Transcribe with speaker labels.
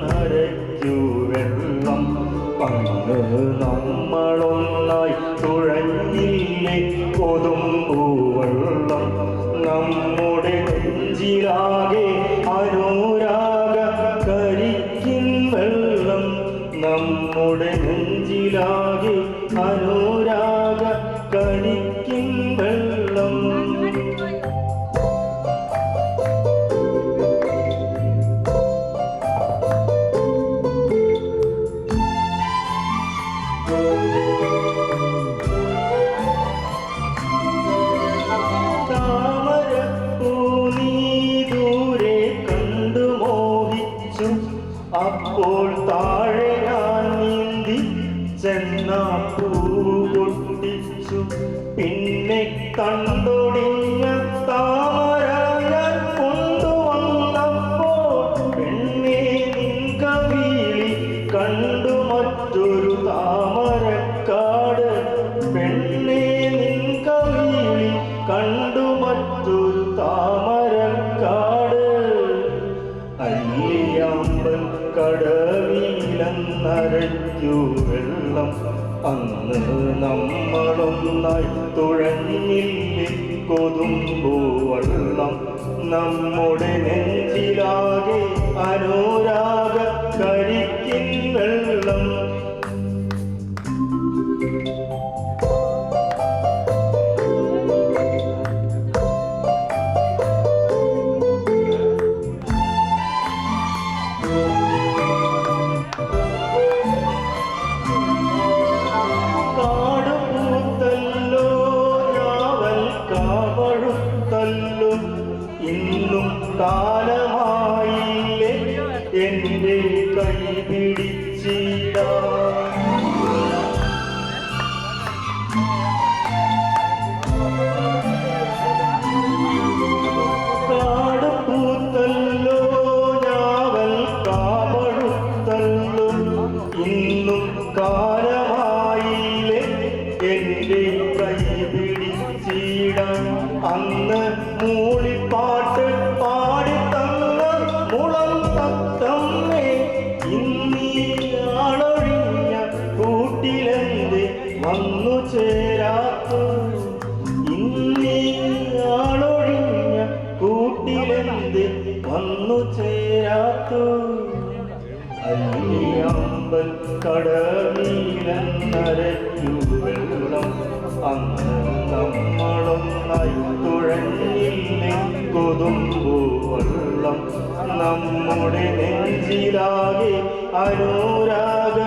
Speaker 1: നരയ്ക്കു വെള്ളം പണ്ട് നമ്മളൊന്നായി തുഴഞ്ഞില്ലേ കൊതുമ്പൂവെള്ളം നമ്മുടെ നെഞ്ചിലാകെ അനുരാഗ കരിക്കിൻ വെള്ളം നമ്മുടെ നെഞ്ചിലാകെ അനുരാഗ കരിക്കിൻ വെള്ളം അപ്പോൾ താഴെ ഞാൻ നീന്തി ചെന്നാപ്പൂ പൊട്ടിച്ചു പിന്നെ കണ്ടൊടിഞ്ഞ താമര ഞാൻ കൊണ്ടുവന്നപ്പോൾ പെണ്ണേ നിൻ കവിളി കണ്ടു മറ്റൊരു താമരക്കാട് പെണ്ണേ നിൻ കവിളി കണ്ടു മറ്റൊരു താമരക്കാട് അല്ലിയാമ്പൽ കടവിലെന്നരയ്ക്കു വെള്ളം അന്ന് നമ്മളൊന്നായി തുഴഞ്ഞില്ലേ കൊതുമ്പൂ വെള്ളം നമ്മുടെ നെഞ്ചിലാകെ അനുരാഗ കരിക്കിൻ വെള്ളം ഇന്നും കാലമായില്ലേ എൻ്റെ കൈ പിടിച്ചിട കാട് പൂത്തല്ലോ ഞാവൽ കാവഴുത്തല്ലോ ഇന്നും കാലമായില്ലേ എൻ്റെ കൈ പിടിച്ചിടാൻ അന്ന് മൂളിപ്പാട്ട് പാടിത്തന്ന മുളം തത്തമ്മേ ഇന്നീയാളൊഴിഞ്ഞ കൂട്ടിലെന്ത് വന്നു ചേരാത്തു ഇന്നീയാളൊഴിഞ്ഞ കൂട്ടിലെന്ത് വന്നു ചേരാത്തു അല്ലിയാമ്പൽ കടവിലെന്നരയ്ക്കു വെള്ളം അന്ന് നമ്മളൊന്നായി തുഴഞ്ഞില്ലേ കൊതുമ്പൂ വെള്ളം നമ്മുടെ നെഞ്ചിലാകെ അനുരാഗ